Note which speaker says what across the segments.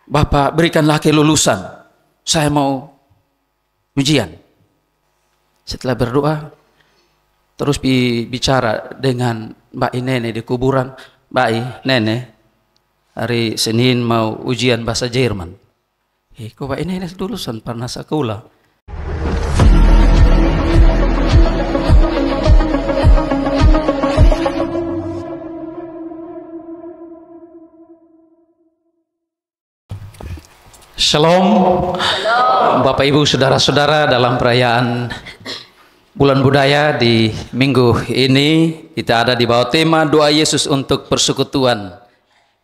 Speaker 1: Bapak berikanlah kelulusan, saya mau ujian. Setelah berdoa, terus bicara dengan Mbak Inene di kuburan. Mbak Inene, hari Senin mau ujian bahasa Jerman. Kok Mbak Inene lulusan pernah sekolah. Shalom. Bapak Ibu saudara-saudara, dalam perayaan Bulan Budaya di minggu ini kita ada di bawah tema doa Yesus untuk persekutuan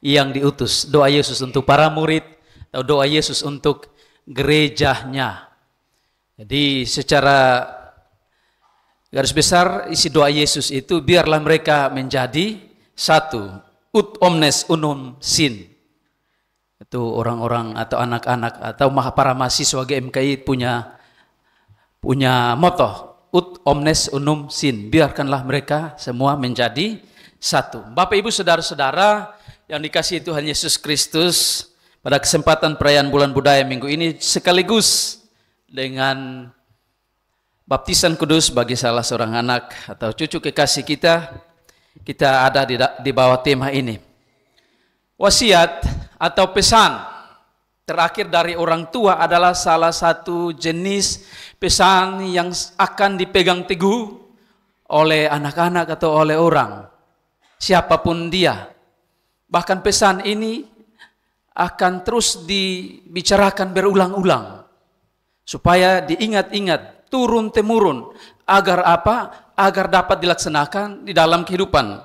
Speaker 1: yang diutus, doa Yesus untuk para murid atau doa Yesus untuk gerejanya. Jadi secara garis besar isi doa Yesus itu, biarlah mereka menjadi satu, ut omnes unum sin. Itu orang-orang atau anak-anak atau para mahasiswa GMKI punya moto, ut omnes unum sin, biarkanlah mereka semua menjadi satu. Bapak Ibu saudara-saudara yang dikasihi Tuhan Yesus Kristus, pada kesempatan perayaan Bulan Budaya minggu ini sekaligus dengan baptisan kudus bagi salah seorang anak atau cucu kekasih kita ada di bawah tema ini. Wasiat atau pesan terakhir dari orang tua adalah salah satu jenis pesan yang akan dipegang teguh oleh anak-anak atau oleh orang, siapapun dia. Bahkan pesan ini akan terus dibicarakan berulang-ulang supaya diingat-ingat turun-temurun, agar apa? Agar dapat dilaksanakan di dalam kehidupan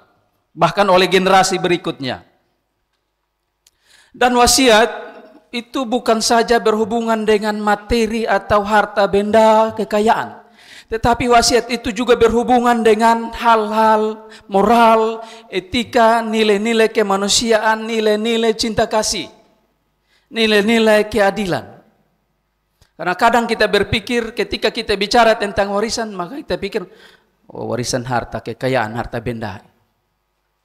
Speaker 1: bahkan oleh generasi berikutnya. Dan wasiat itu bukan saja berhubungan dengan materi atau harta benda kekayaan, tetapi wasiat itu juga berhubungan dengan hal-hal moral, etika, nilai-nilai kemanusiaan, nilai-nilai cinta kasih, nilai-nilai keadilan. Karena kadang kita berpikir ketika kita bicara tentang warisan, maka kita pikir, oh, warisan harta kekayaan, harta benda.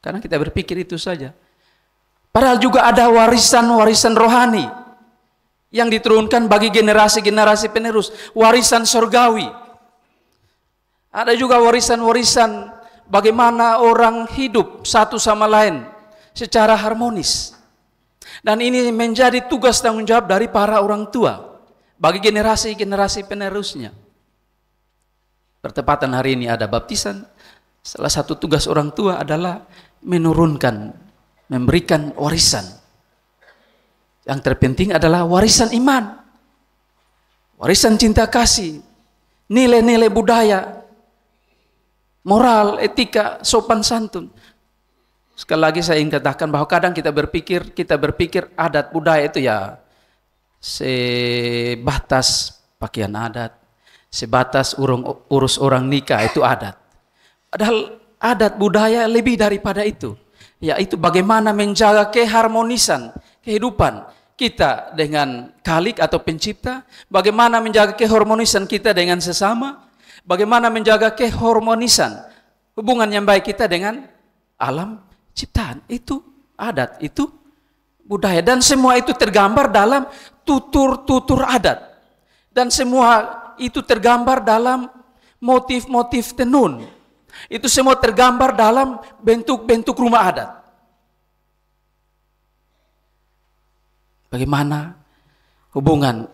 Speaker 1: Karena kita berpikir itu saja. Padahal juga ada warisan-warisan rohani yang diturunkan bagi generasi-generasi penerus, warisan surgawi. Ada juga warisan-warisan bagaimana orang hidup satu sama lain secara harmonis. Dan ini menjadi tugas tanggung jawab dari para orang tua bagi generasi-generasi penerusnya. Bertepatan hari ini ada baptisan. Salah satu tugas orang tua adalah memberikan warisan. Yang terpenting adalah warisan iman, warisan cinta kasih, nilai-nilai budaya, moral, etika, sopan santun. Sekali lagi saya ingin katakan bahwa kadang kita berpikir adat budaya itu ya sebatas pakaian adat, sebatas urus orang nikah itu adat. Padahal adat budaya lebih daripada itu. Yaitu bagaimana menjaga keharmonisan kehidupan kita dengan Khalik atau pencipta, bagaimana menjaga keharmonisan kita dengan sesama, bagaimana menjaga keharmonisan hubungan yang baik kita dengan alam ciptaan. Itu adat, itu budaya, dan semua itu tergambar dalam tutur-tutur adat, dan semua itu tergambar dalam motif-motif tenun. Itu semua tergambar dalam bentuk-bentuk rumah adat. Bagaimana hubungan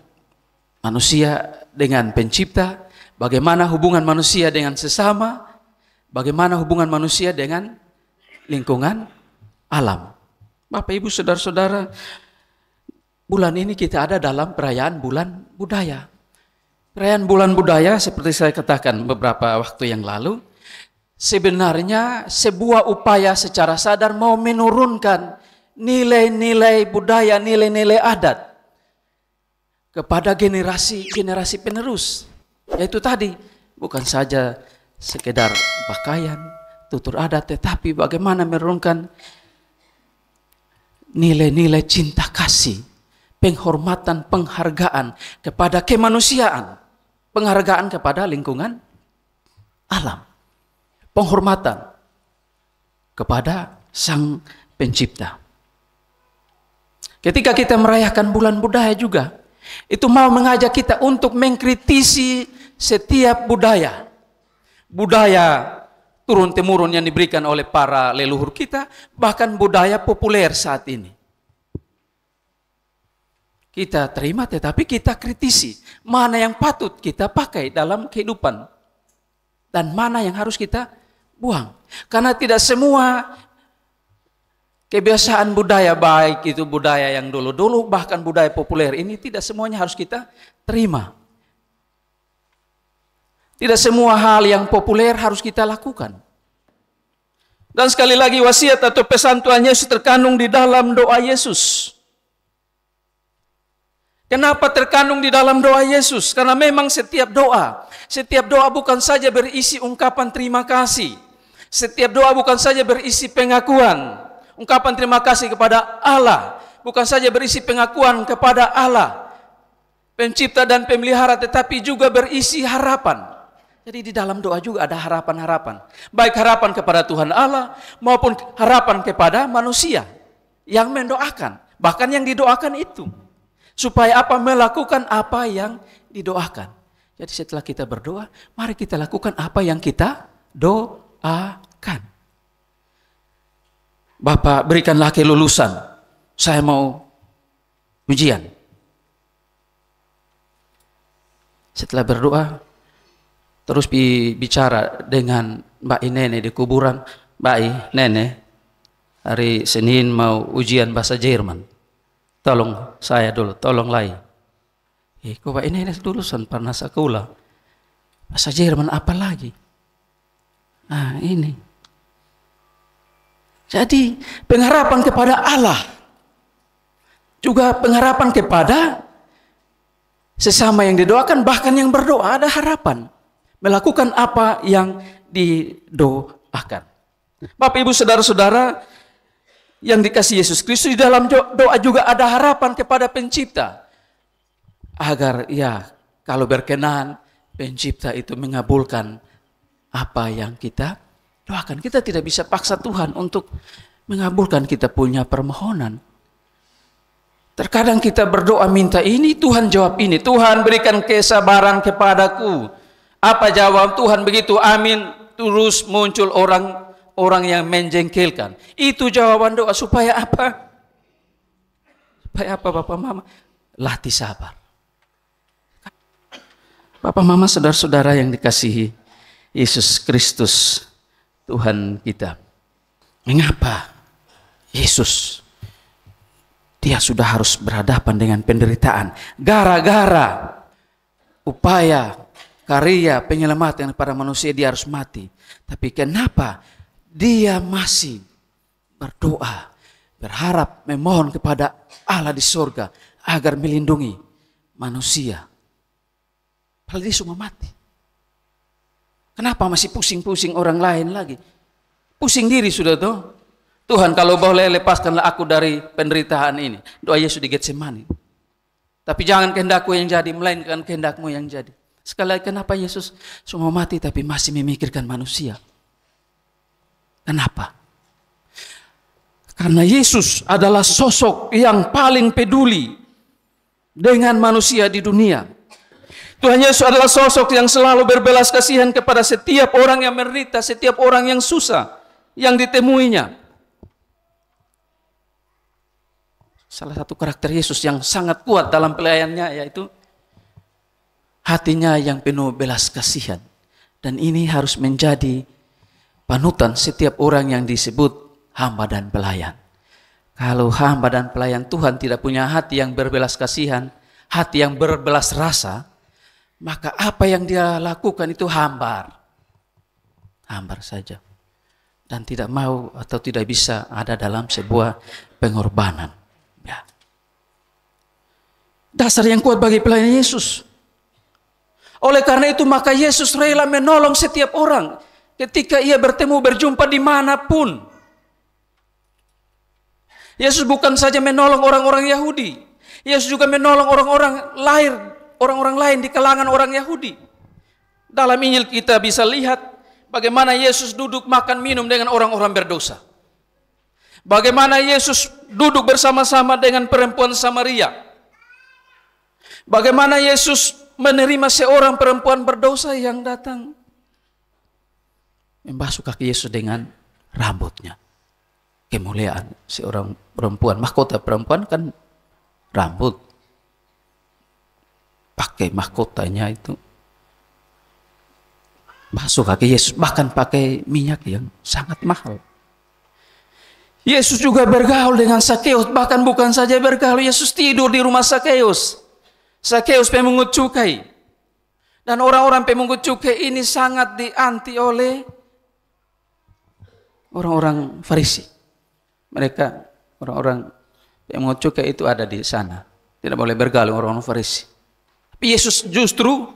Speaker 1: manusia dengan pencipta, bagaimana hubungan manusia dengan sesama, bagaimana hubungan manusia dengan lingkungan alam. Bapak Ibu saudara-saudara, bulan ini kita ada dalam perayaan Bulan Budaya. Perayaan Bulan Budaya seperti saya katakan beberapa waktu yang lalu, sebenarnya sebuah upaya secara sadar mau menurunkan nilai-nilai budaya, nilai-nilai adat kepada generasi-generasi penerus. Yaitu tadi, bukan saja sekedar pakaian, tutur adat, tetapi bagaimana menurunkan nilai-nilai cinta kasih, penghormatan, penghargaan kepada kemanusiaan, penghargaan kepada lingkungan alam, penghormatan kepada Sang Pencipta. Ketika kita merayakan bulan budaya juga, itu mau mengajak kita untuk mengkritisi setiap budaya. Budaya turun-temurun yang diberikan oleh para leluhur kita, bahkan budaya populer saat ini. Kita terima tetapi kita kritisi. Mana yang patut kita pakai dalam kehidupan. Dan mana yang harus kita buang. Karena tidak semua kebiasaan budaya, baik itu budaya yang dulu-dulu, bahkan budaya populer ini, tidak semuanya harus kita terima. Tidak semua hal yang populer harus kita lakukan. Dan sekali lagi wasiat atau pesan Tuhan Yesus terkandung di dalam doa Yesus. Kenapa terkandung di dalam doa Yesus? Karena memang setiap doa bukan saja berisi ungkapan terima kasih. Setiap doa bukan saja berisi pengakuan, ungkapan terima kasih kepada Allah. Bukan saja berisi pengakuan kepada Allah, pencipta dan pemelihara, tetapi juga berisi harapan. Jadi di dalam doa juga ada harapan-harapan. Baik harapan kepada Tuhan Allah maupun harapan kepada manusia yang mendoakan. Bahkan yang didoakan itu. Supaya apa? Melakukan apa yang didoakan. Jadi setelah kita berdoa, mari kita lakukan apa yang kita doakan. Bapak, berikanlah kelulusan. Saya mau ujian. Setelah berdoa, terus bicara dengan Mbak Nene di kuburan. Mbak Nene, hari Senin mau ujian bahasa Jerman. Tolong saya dulu, tolong lagi. Kok Mbak Nene lulusan pernah sekolah. Bahasa Jerman apa lagi? Nah ini. Jadi pengharapan kepada Allah. Juga pengharapan kepada sesama yang didoakan, bahkan yang berdoa ada harapan. Melakukan apa yang didoakan. Bapak Ibu Saudara-saudara yang dikasihi Yesus Kristus, di dalam doa juga ada harapan kepada pencipta. Agar ya kalau berkenan pencipta itu mengabulkan apa yang kita doakan. Kita tidak bisa paksa Tuhan untuk mengabulkan kita punya permohonan. Terkadang kita berdoa minta ini, Tuhan jawab ini. Tuhan berikan kesabaran kepadaku. Apa jawab Tuhan begitu? Amin. Terus muncul orang yang menjengkelkan. Itu jawaban doa. Supaya apa? Supaya apa Bapak Mama? Latih sabar. Bapak Mama, saudara-saudara yang dikasihi Yesus Kristus, Tuhan kita. Mengapa Yesus dia sudah harus berhadapan dengan penderitaan? Gara-gara upaya karya penyelamatan para manusia dia harus mati. Tapi kenapa dia masih berdoa, berharap, memohon kepada Allah di surga agar melindungi manusia? Padahal dia semua mati. Kenapa masih pusing-pusing orang lain lagi? Pusing diri sudah tuh. Tuhan kalau boleh lepaskanlah aku dari penderitaan ini. Doa Yesus di Getsemani. Tapi jangan kehendakku yang jadi, melainkan kehendakmu yang jadi. Sekali lagi, kenapa Yesus semua mati tapi masih memikirkan manusia? Kenapa? Karena Yesus adalah sosok yang paling peduli dengan manusia di dunia. Tuhan Yesus adalah sosok yang selalu berbelas kasihan kepada setiap orang yang menderita, setiap orang yang susah, yang ditemuinya. Salah satu karakter Yesus yang sangat kuat dalam pelayanannya yaitu hatinya yang penuh belas kasihan. Dan ini harus menjadi panutan setiap orang yang disebut hamba dan pelayan. Kalau hamba dan pelayan Tuhan tidak punya hati yang berbelas kasihan, hati yang berbelas rasa, maka apa yang dia lakukan itu hambar. Hambar saja. Dan tidak mau atau tidak bisa ada dalam sebuah pengorbanan. Ya. Dasar yang kuat bagi pelayan Yesus. Oleh karena itu maka Yesus rela menolong setiap orang ketika ia bertemu berjumpa dimanapun. Yesus bukan saja menolong orang-orang Yahudi, Yesus juga menolong orang-orang lain di kalangan orang Yahudi. Dalam Injil kita bisa lihat bagaimana Yesus duduk makan minum dengan orang-orang berdosa. Bagaimana Yesus duduk bersama-sama dengan perempuan Samaria. Bagaimana Yesus menerima seorang perempuan berdosa yang datang membasuh kaki Yesus dengan rambutnya. Kemuliaan seorang perempuan, mahkota perempuan kan rambut. Pakai mahkotanya itu basuh kaki Yesus, bahkan pakai minyak yang sangat mahal. Yesus juga bergaul dengan Sakeus, bahkan bukan saja bergaul, Yesus tidur di rumah Sakeus. Sakeus pemungut cukai. Dan orang-orang pemungut cukai ini sangat dianti oleh orang-orang Farisi. Mereka, orang-orang pemungut cukai itu ada di sana. Tidak boleh bergaul dengan orang-orang Farisi. Tapi Yesus justru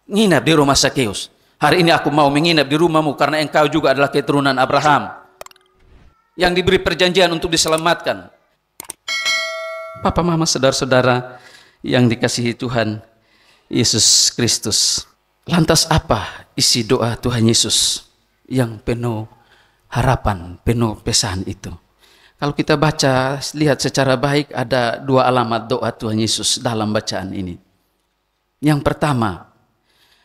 Speaker 1: nginap di rumah Sakeus. Hari ini aku mau menginap di rumahmu karena engkau juga adalah keturunan Abraham yang diberi perjanjian untuk diselamatkan. Papa, mama, saudara-saudara yang dikasihi Tuhan Yesus Kristus. Lantas apa isi doa Tuhan Yesus yang penuh harapan, penuh pesan itu? Kalau kita baca, lihat secara baik ada dua alamat doa Tuhan Yesus dalam bacaan ini. Yang pertama,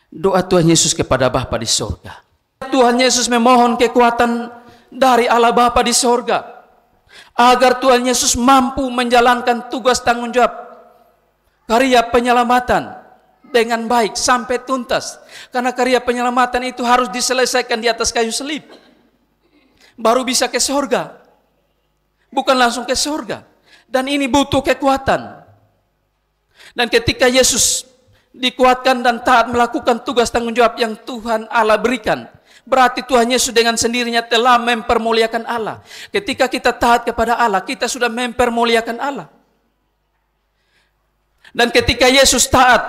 Speaker 1: doa Tuhan Yesus kepada Bapa di sorga. Tuhan Yesus memohon kekuatan dari Allah Bapa di sorga, agar Tuhan Yesus mampu menjalankan tugas tanggung jawab karya penyelamatan dengan baik sampai tuntas. Karena karya penyelamatan itu harus diselesaikan di atas kayu salib. Baru bisa ke sorga. Bukan langsung ke sorga. Dan ini butuh kekuatan. Dan ketika Yesus dikuatkan dan taat melakukan tugas tanggung jawab yang Tuhan Allah berikan, berarti Tuhan Yesus dengan sendirinya telah mempermuliakan Allah. Ketika kita taat kepada Allah, kita sudah mempermuliakan Allah. Dan ketika Yesus taat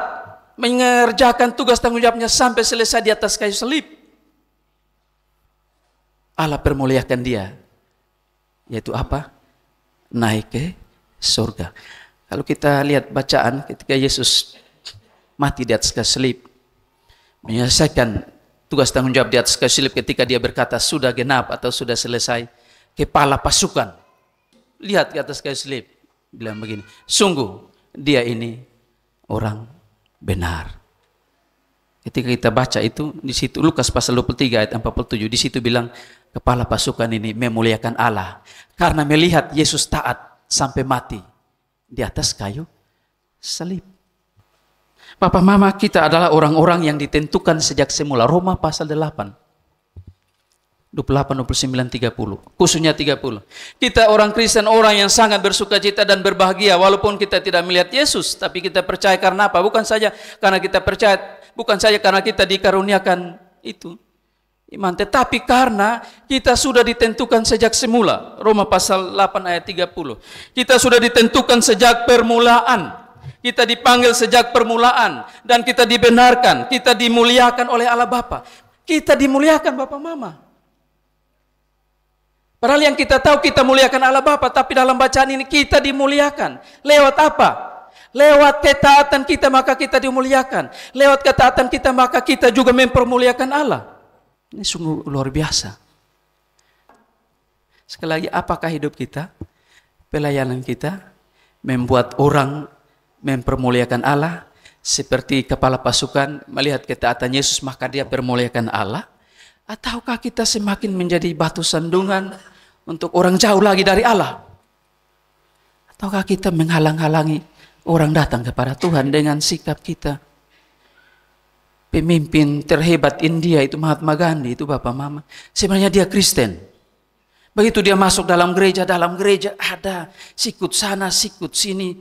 Speaker 1: mengerjakan tugas tanggung jawabnya sampai selesai di atas kayu salib, Allah permuliakan dia. Yaitu apa? Naik ke surga. Kalau kita lihat bacaan ketika Yesus mati di atas kayu salib, menyelesaikan tugas tanggung jawab di atas kayu salib, ketika dia berkata sudah genap atau sudah selesai, kepala pasukan lihat ke atas kayu salib, bilang begini, sungguh dia ini orang benar. Ketika kita baca itu, di situ Lukas pasal 23 ayat 47, di situ bilang kepala pasukan ini memuliakan Allah karena melihat Yesus taat sampai mati di atas kayu salib. Papa mama, kita adalah orang-orang yang ditentukan sejak semula. Roma pasal 8 28, 29, 30. Khususnya 30. Kita orang Kristen, orang yang sangat bersukacita dan berbahagia walaupun kita tidak melihat Yesus, tapi kita percaya karena apa? Bukan saja karena kita percaya, bukan saja karena kita dikaruniakan itu iman, tetapi karena kita sudah ditentukan sejak semula. Roma pasal 8 ayat 30. Kita sudah ditentukan sejak permulaan. Kita dipanggil sejak permulaan dan kita dibenarkan, kita dimuliakan oleh Allah Bapa. Kita dimuliakan Bapak Mama. Padahal yang kita tahu kita muliakan Allah Bapa, tapi dalam bacaan ini kita dimuliakan. Lewat apa? Lewat ketaatan kita maka kita dimuliakan. Lewat ketaatan kita maka kita juga mempermuliakan Allah. Ini sungguh luar biasa. Sekali lagi, apakah hidup kita, pelayanan kita membuat orang mempermuliakan Allah? Seperti kepala pasukan melihat ketaatan Yesus maka dia permuliakan Allah? Ataukah kita semakin menjadi batu sandungan untuk orang jauh lagi dari Allah? Ataukah kita menghalang-halangi orang datang kepada Tuhan dengan sikap kita? Pemimpin terhebat India itu Mahatma Gandhi, itu Bapak Mama, sebenarnya dia Kristen. Begitu dia masuk dalam gereja ada sikut sana, sikut sini,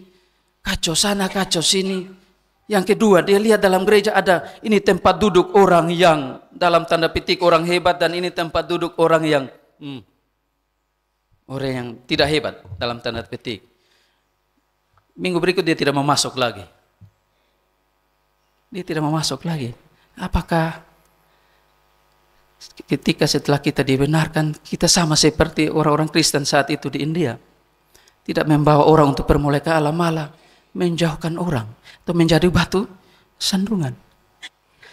Speaker 1: kacau sana, kacau sini. Yang kedua, dia lihat dalam gereja ada ini tempat duduk orang yang dalam tanda petik orang hebat, dan ini tempat duduk orang yang orang yang tidak hebat dalam tanda petik. Minggu berikut dia tidak mau masuk lagi. Dia tidak mau masuk lagi. Apakah ketika setelah kita dibenarkan, kita sama seperti orang-orang Kristen saat itu di India? Tidak membawa orang untuk permuliakan Allah, malah menjauhkan orang atau menjadi batu sandungan.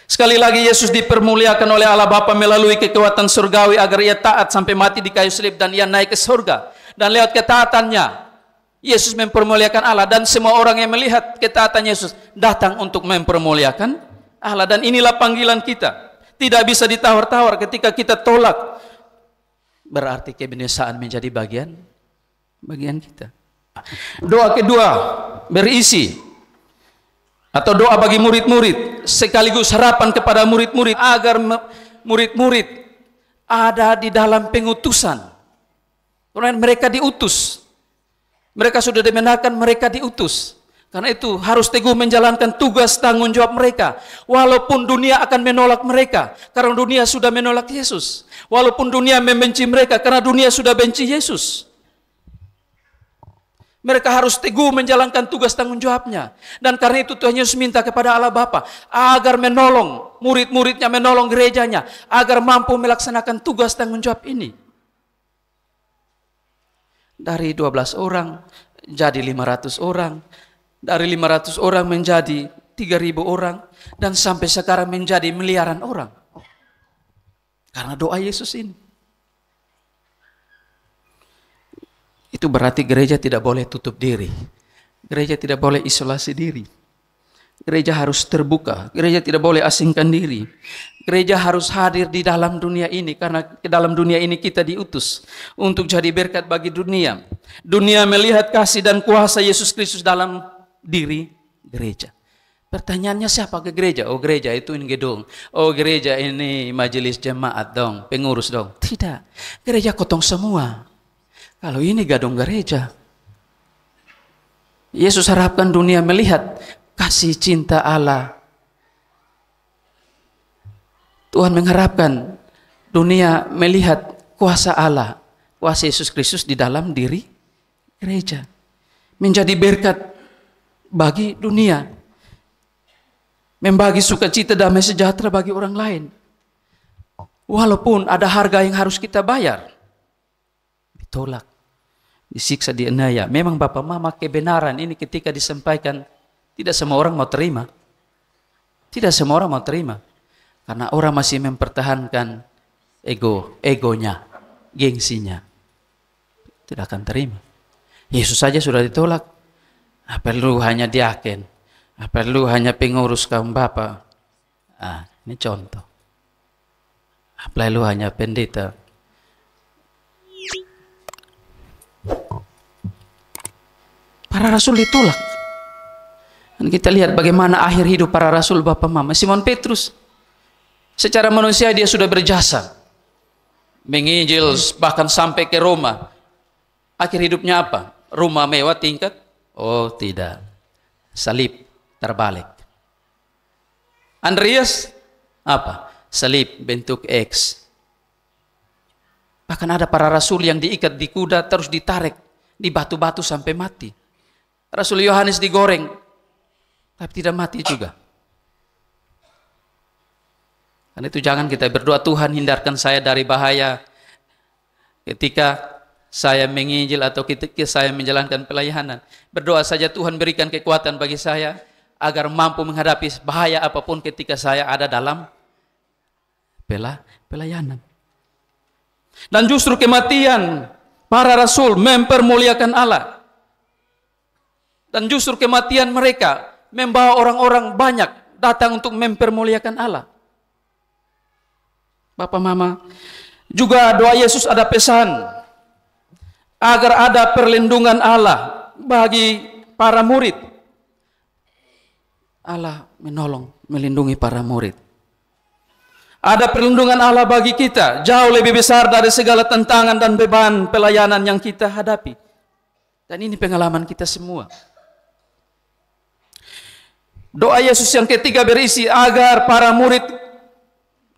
Speaker 1: Sekali lagi Yesus dipermuliakan oleh Allah Bapa melalui kekuatan surgawi agar ia taat sampai mati di kayu salib dan ia naik ke surga. Dan lewat ketaatannya, Yesus mempermuliakan Allah. Dan semua orang yang melihat ketaatan Yesus datang untuk mempermuliakan Allah. Dan inilah panggilan kita. Tidak bisa ditawar-tawar ketika kita tolak. Berarti kebinasaan menjadi bagian kita. Doa kedua berisi, atau doa bagi murid-murid, sekaligus harapan kepada murid-murid agar murid-murid ada di dalam pengutusan. Karena mereka diutus. Mereka sudah dimenangkan, mereka diutus. Karena itu harus teguh menjalankan tugas tanggung jawab mereka. Walaupun dunia akan menolak mereka, karena dunia sudah menolak Yesus. Walaupun dunia membenci mereka, karena dunia sudah benci Yesus. Mereka harus teguh menjalankan tugas tanggung jawabnya. Dan karena itu Tuhan Yesus minta kepada Allah Bapa agar menolong murid-muridnya, menolong gerejanya, agar mampu melaksanakan tugas tanggung jawab ini. Dari 12 orang jadi 500 orang. Dari 500 orang menjadi 3.000 orang. Dan sampai sekarang menjadi miliaran orang. Karena doa Yesus ini. Itu berarti gereja tidak boleh tutup diri. Gereja tidak boleh isolasi diri. Gereja harus terbuka. Gereja tidak boleh asingkan diri. Gereja harus hadir di dalam dunia ini. Karena ke dalam dunia ini kita diutus untuk jadi berkat bagi dunia. Dunia melihat kasih dan kuasa Yesus Kristus dalam diri gereja. Pertanyaannya, siapa ke gereja? Oh, gereja itu ini gedung. Oh, gereja ini majelis jemaat dong, pengurus dong. Tidak. Gereja kotong semua. Kalau ini gedung gereja. Yesus harapkan dunia melihat kasih cinta Allah. Tuhan mengharapkan dunia melihat kuasa Allah, kuasa Yesus Kristus di dalam diri gereja. Menjadi berkat bagi dunia. Membagi sukacita damai sejahtera bagi orang lain. Walaupun ada harga yang harus kita bayar. Ditolak, disiksa, dianiaya. Memang Bapak Mama, kebenaran ini ketika disampaikan tidak semua orang mau terima. Tidak semua orang mau terima. Karena orang masih mempertahankan egonya, gengsinya. Tidak akan terima. Yesus saja sudah ditolak. Perlu hanya diaken. Perlu hanya pengurus kaum Bapak. Ini contoh. Perlu hanya pendeta. Para rasul ditolak. Dan kita lihat bagaimana akhir hidup para rasul Bapak Mama. Simon Petrus, secara manusia dia sudah berjasa. Menginjil bahkan sampai ke Roma. Akhir hidupnya apa? Rumah mewah tingkat? Oh tidak. Salib terbalik. Andreas apa? Salib bentuk X. Bahkan ada para rasul yang diikat di kuda terus ditarik di batu-batu sampai mati. Rasul Yohanes digoreng tapi tidak mati juga. Karena itu jangan kita berdoa, Tuhan hindarkan saya dari bahaya ketika saya menginjil atau ketika saya menjalankan pelayanan. Berdoa saja, Tuhan berikan kekuatan bagi saya agar mampu menghadapi bahaya apapun ketika saya ada dalam pelayanan. Dan justru kematian para rasul mempermuliakan Allah. Dan justru kematian mereka membawa orang-orang banyak datang untuk mempermuliakan Allah. Bapak Mama, juga doa Yesus ada pesan agar ada perlindungan Allah bagi para murid. Allah menolong, melindungi para murid. Ada perlindungan Allah bagi kita, jauh lebih besar dari segala tantangan dan beban pelayanan yang kita hadapi. Dan ini pengalaman kita semua. Doa Yesus yang ketiga berisi agar para murid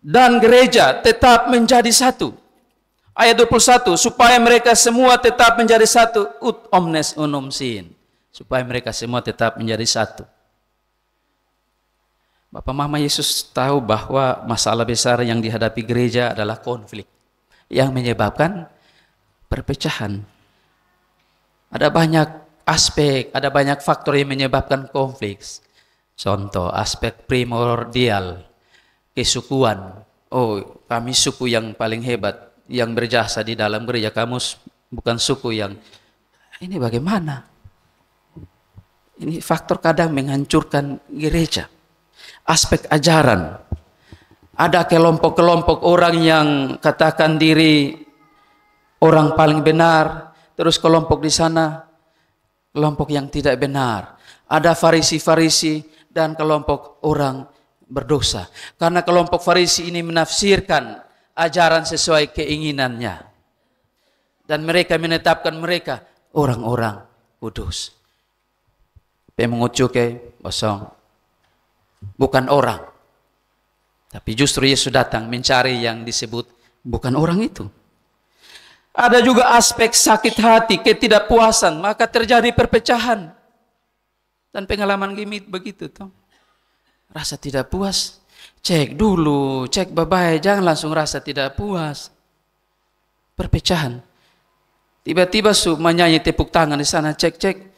Speaker 1: dan gereja tetap menjadi satu. Ayat 21, supaya mereka semua tetap menjadi satu, ut omnes unum sin. Supaya mereka semua tetap menjadi satu. Bapak Mama, Yesus tahu bahwa masalah besar yang dihadapi gereja adalah konflik yang menyebabkan perpecahan. Ada banyak aspek, ada banyak faktor yang menyebabkan konflik. Contoh, aspek primordial, kesukuan. Oh, kami suku yang paling hebat, yang berjasa di dalam gereja. Kamu bukan suku yang ini bagaimana? Ini faktor kadang menghancurkan gereja. Aspek ajaran. Ada kelompok-kelompok orang yang katakan diri orang paling benar, terus kelompok di sana kelompok yang tidak benar. Ada Farisi-Farisi dan kelompok orang berdosa. Karena kelompok Farisi ini menafsirkan ajaran sesuai keinginannya. Dan mereka menetapkan mereka orang-orang kudus. Pemungut cukai kosong. Bukan orang. Tapi justru Yesus datang mencari yang disebut bukan orang itu. Ada juga aspek sakit hati, ketidakpuasan, maka terjadi perpecahan. Dan pengalaman Gimit begitu toh. Rasa tidak puas, cek dulu, cek baik, jangan langsung rasa tidak puas. Perpecahan. Tiba-tiba menyanyi tepuk tangan di sana, cek.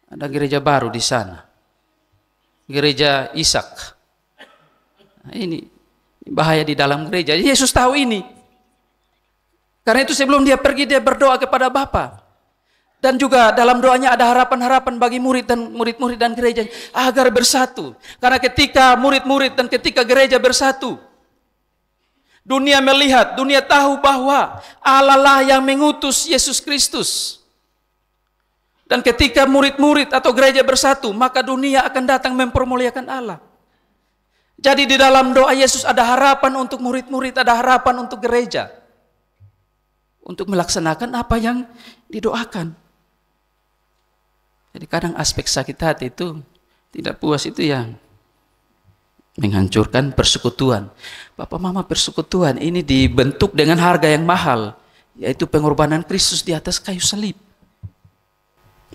Speaker 1: Ada gereja baru di sana. Gereja Ishak. Nah, ini bahaya di dalam gereja. Yesus tahu ini. Karena itu sebelum dia pergi, dia berdoa kepada Bapa. Dan juga dalam doanya ada harapan-harapan bagi murid-murid dan gereja agar bersatu. Karena ketika murid-murid dan ketika gereja bersatu, dunia melihat, dunia tahu bahwa Allah lah yang mengutus Yesus Kristus. Dan ketika murid-murid atau gereja bersatu, maka dunia akan datang mempermuliakan Allah. Jadi di dalam doa Yesus ada harapan untuk murid-murid, ada harapan untuk gereja. Untuk melaksanakan apa yang didoakan. Jadi kadang aspek sakit hati itu, tidak puas itu yang menghancurkan persekutuan. Bapak mama persekutuan ini dibentuk dengan harga yang mahal, yaitu pengorbanan Kristus di atas kayu salib.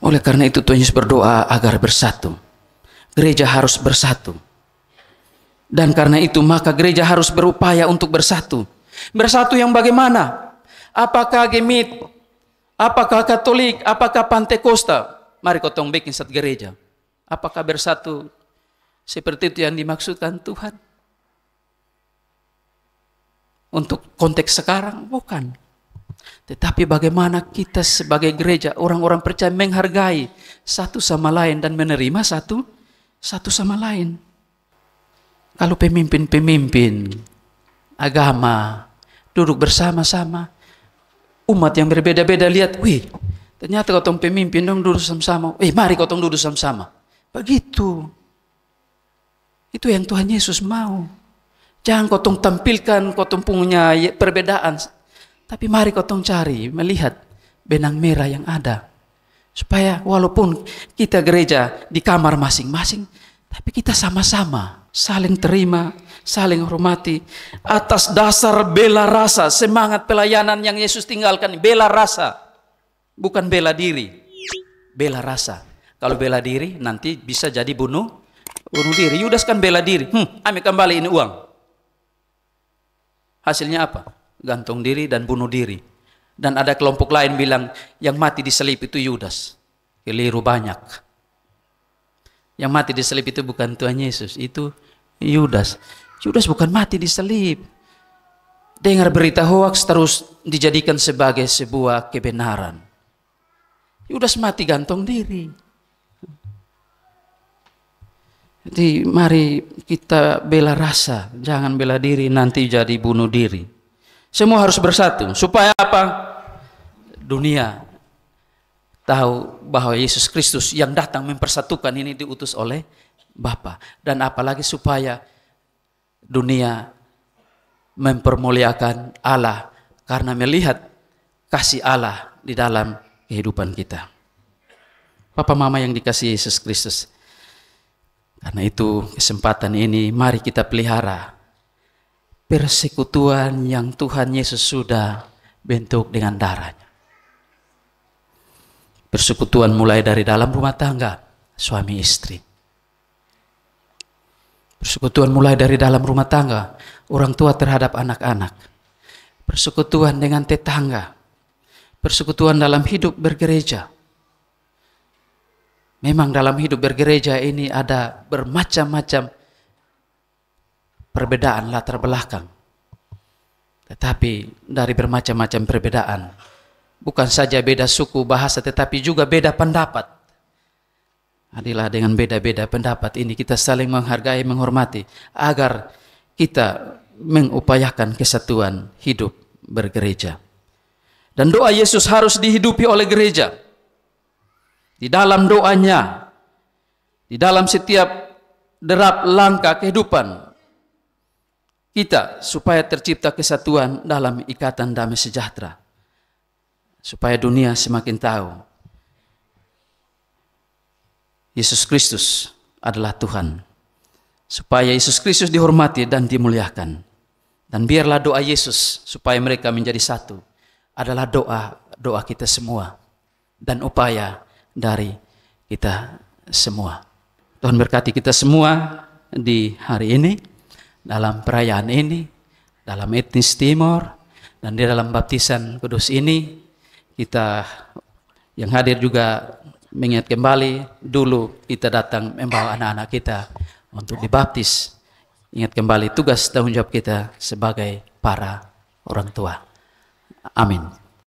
Speaker 1: Oleh karena itu Tuhan Yesus berdoa agar bersatu. Gereja harus bersatu. Dan karena itu maka gereja harus berupaya untuk bersatu. Bersatu yang bagaimana? Apakah Gemit? Apakah Katolik? Apakah Pantekosta? Mari kotong bikin satu gereja. Apakah bersatu seperti itu yang dimaksudkan Tuhan? Untuk konteks sekarang? Bukan. Tetapi bagaimana kita sebagai gereja, orang-orang percaya menghargai satu sama lain dan menerima satu sama lain. Kalau pemimpin-pemimpin agama duduk bersama-sama, umat yang berbeda-beda lihat, wih, ternyata kotong pemimpin dong duduk sama-sama. Mari kotong duduk sama-sama. Begitu. Itu yang Tuhan Yesus mau. Jangan kotong tampilkan kotong punya perbedaan. Tapi mari kotong cari, melihat benang merah yang ada. Supaya walaupun kita gereja di kamar masing-masing, tapi kita sama-sama saling terima, saling hormati. Atas dasar bela rasa, semangat pelayanan yang Yesus tinggalkan. Bela rasa, bukan bela diri. Bela rasa. Kalau bela diri nanti bisa jadi bunuh diri. Yudas kan bela diri. Ambil kembali ini uang. Hasilnya apa? Gantung diri dan bunuh diri. Dan ada kelompok lain bilang yang mati diselip itu Yudas. Keliru banyak. Yang mati diselip itu bukan Tuhan Yesus, itu Yudas. Yudas bukan mati diselip. Dengar berita hoaks terus dijadikan sebagai sebuah kebenaran. Yudas mati gantung diri. Jadi mari kita bela rasa, jangan bela diri nanti jadi bunuh diri. Semua harus bersatu. Supaya apa? Dunia tahu bahwa Yesus Kristus yang datang mempersatukan ini diutus oleh Bapa. Dan apalagi supaya dunia mempermuliakan Allah karena melihat kasih Allah di dalam kehidupan kita. Papa mama yang dikasihi Yesus Kristus. Karena itu kesempatan ini mari kita pelihara persekutuan yang Tuhan Yesus sudah bentuk dengan darahnya. Persekutuan mulai dari dalam rumah tangga, suami istri. Persekutuan mulai dari dalam rumah tangga, orang tua terhadap anak-anak. Persekutuan dengan tetangga. Persekutuan dalam hidup bergereja. Memang dalam hidup bergereja ini ada bermacam-macam perbedaan latar belakang. Tetapi dari bermacam-macam perbedaan, bukan saja beda suku, bahasa, tetapi juga beda pendapat. Adilah dengan beda-beda pendapat ini kita saling menghargai, menghormati, agar kita mengupayakan kesatuan hidup bergereja. Dan doa Yesus harus dihidupi oleh gereja. Di dalam doanya, di dalam setiap derap langkah kehidupan kita, supaya tercipta kesatuan dalam ikatan damai sejahtera. Supaya dunia semakin tahu Yesus Kristus adalah Tuhan. Supaya Yesus Kristus dihormati dan dimuliakan. Dan biarlah doa Yesus supaya mereka menjadi satu adalah doa kita semua dan upaya dari kita semua. Tuhan berkati kita semua di hari ini, dalam perayaan ini, dalam etnis Timor, dan di dalam baptisan kudus ini. Kita yang hadir juga mengingat kembali dulu kita datang membawa anak-anak kita untuk dibaptis. Ingat kembali tugas tanggung jawab kita sebagai para orang tua. Amin.